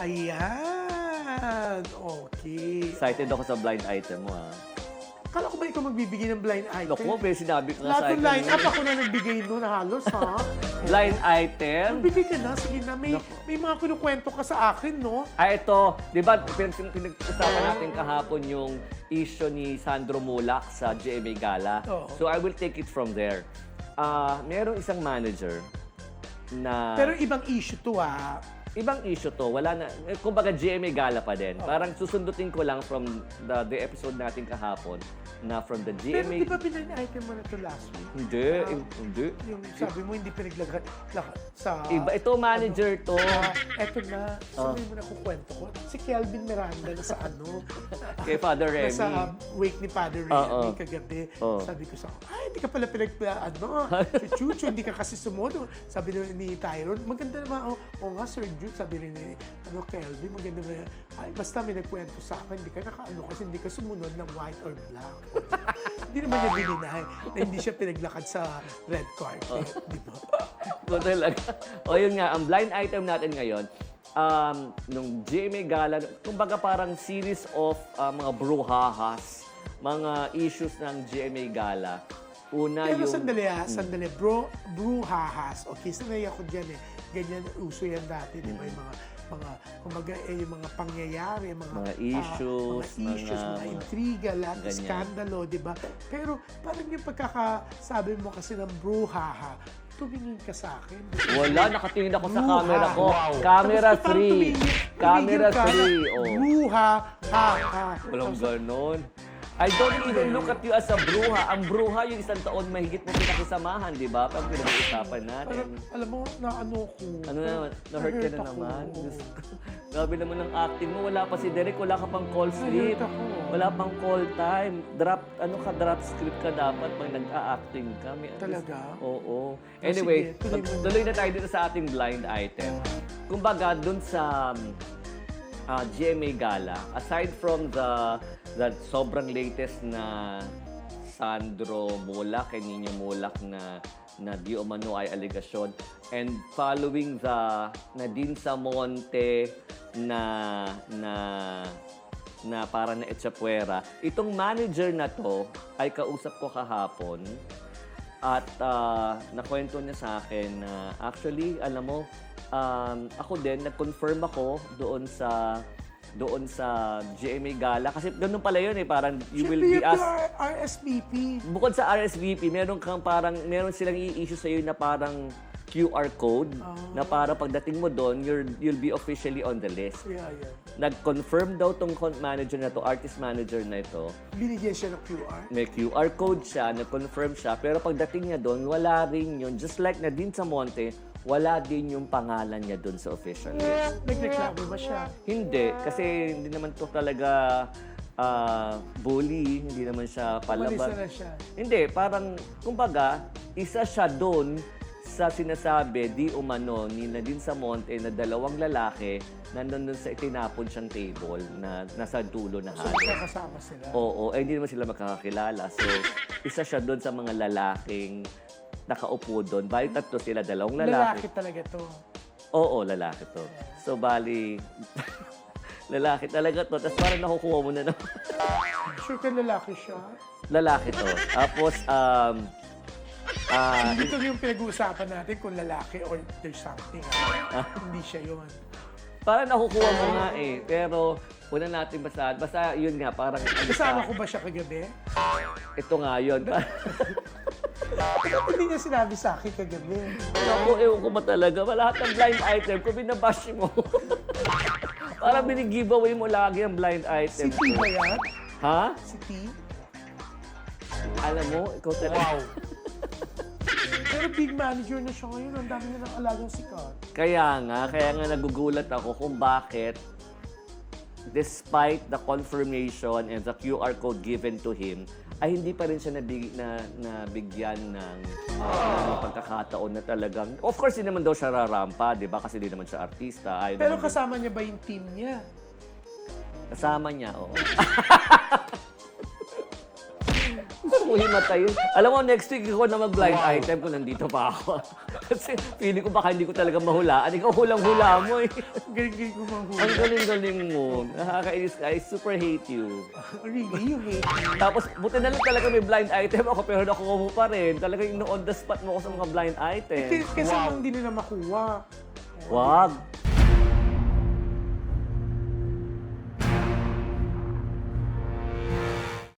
Ayan. Okay. Excited ako sa blind item mo, ha? Kala ko ba ikaw magbibigay ng blind item? Naku, may sinabi ko nga Lahat sa ng akin. line up, ako na nagbigay nun halos, ha? Blind item? Magbigay ka na. Sige na. May mga kinukwento ka sa akin, no? Ito, di ba, pinag-usapan natin kahapon yung issue ni Sandro Mulak sa GMA Gala. Oo. So, I will take it from there. Merong isang manager na... Pero ibang issue to, ha? Ibang issue to, wala na, kumbaga GMA Gala pa din. Parang susundutin ko lang from the episode natin kahapon na from the Pero GMA... di ba blind item mo na to last week? Hindi. Yung sabi mo, hindi pinaglagay sa... Iba, ito manager to. Eto na. Sabi mo na kukwento ko. Si Kelvin Miranda na sa ano. Kay Father Remy. Nasa wake ni Father Remy kagabi. Sabi ko sa hindi ka pala si Chucho, hindi ka kasi sumunod. Sabi ni Tyrone, maganda naman. Nga, Sir Jude, sabi rin ni Kelvin, maganda na. Ay, basta may nagkwento sa akin, hindi ka kasi hindi ka sumunod ng white or black. Hindi naman niya dininay na hindi siya pinaglakad sa red carpet. Di ba? So, talaga. Yun nga, ang blind item natin ngayon, nung GMA Gala, kumbaga parang series of mga brouhahas, mga issues ng GMA Gala. Una Pero yung... sandali. Brouhahas. Okay, sanay ako dyan eh. Ganyan, uso yan dati, di ba? Kumbaga, yung mga pangyayari, Mga issues, mga intriga, lahat, ganyan. skandalo, di ba? Pero parang yung pagkakasabi mo kasi ng brouhaha, tumingin ka sa akin. Wala, nakatingin ako sa camera Brouhaha. ko. Wow. Camera Tapos parang 3. Camera tumingin ka, 3. Oh. Brouhaha. Walang ganon. I don't even look at you as a bruha. Ang bruha yung isang taon mahigit mo pinakisamahan, di ba? Pag pinag-uusapan natin. Parang, alam mo, naano ko. Ano na, na-hurt ka na ako. naman. Grabe naman ang acting mo. Wala pa si Derek, wala ka pang call sleep. Na-hurt ako. Wala pang call time. Drop script ka dapat pag nag-a-acting ka. Talaga? Oo. Anyway, sige, tuloy mo na. tuloy na tayo dito sa ating blind item. Kumbaga, dun sa GMA Gala, aside from the sobrang latest na Sandro Mulak, kay Nino Mulak na di umano ay aligasyon, and following the Nadine Samonte na para na etsapuera, itong manager na to ay kausap ko kahapon at nakwento niya sa akin na actually, alam mo, ako din, nag-confirm ako doon sa GMA Gala. Kasi ganun pala yun eh, parang you will be asked... RSVP. Bukod sa RSVP, meron silang i-issue sa'yo na parang QR code na para pagdating mo doon, you'll be officially on the list. Yeah. Nag-confirm daw tong manager na to, artist manager na ito. Binigyan siya ng QR. May QR code siya, nag-confirm siya, pero pagdating niya doon, wala rin yun. Just like Nadine Samonte, wala din yung pangalan niya doon sa official list. Nagreklamo ba siya? Hindi, kasi hindi naman to talaga bully, hindi naman siya Umalis palaban. na siya. Hindi, parang, kumbaga, isa siya doon sa sinasabi, di umano, ni Nadine Samonte na dalawang lalaki nandun sa itinapon siyang table na nasa dulo na So, halos. magkakasama sila. Oo, hindi naman sila makakakilala. So, isa siya doon sa mga lalaking nakaupo doon. Bali, tatlo sila, dalawang Lalaki lalaki. talaga to. Oo, lalaki to. So, bali, lalaki talaga to. Tapos parang nakukuha mo na naman. Sure ka lalaki siya? Lalaki to. Tapos, Hindi to yung pinag-uusapan natin kung lalaki or there's something. Hindi siya yun. parang nakukuha mo nga eh. Pero, una natin basahan. Basta yun nga, parang... Kasama ko ba siya kagabi? Ito nga yun. Bakit hindi niya sinabi sa akin kagabi? Ako, ewan ko ba talaga. Lahat ng blind item ko, binabash mo. Parang binigiveaway mo lagi ang blind Si item T ba yan? Ha? Si T? Alam mo, ikaw talaga. Pero big manager na siya ngayon. Ang dami niya ng alagang sikat. Kaya nga nagugulat ako kung bakit despite the confirmation and the QR code given to him, ay hindi pa rin siya nabigyan ng pagkakataon na talagang... Of course, hindi naman daw siya rarampa, di ba? Kasi hindi naman siya artista. Pero kasama niya ba yung team niya? Kasama niya, oo. Gusto ko himatayin. Alam mo, next week ako na mag-blind item kung nandito pa ako. Kasi feeling ko baka hindi ko talaga mahulaan. Ikaw hulang-hula mo eh. Galing-galing ko Ang mahuli. galing-galing mo. Nakakainis ka. I super hate you. Really, you hate me. Tapos, buti na lang talaga may blind item ako, pero nakuha mo pa rin. Talagang on the spot mo ako sa mga blind items. Kasi hindi nila makuha. Wag.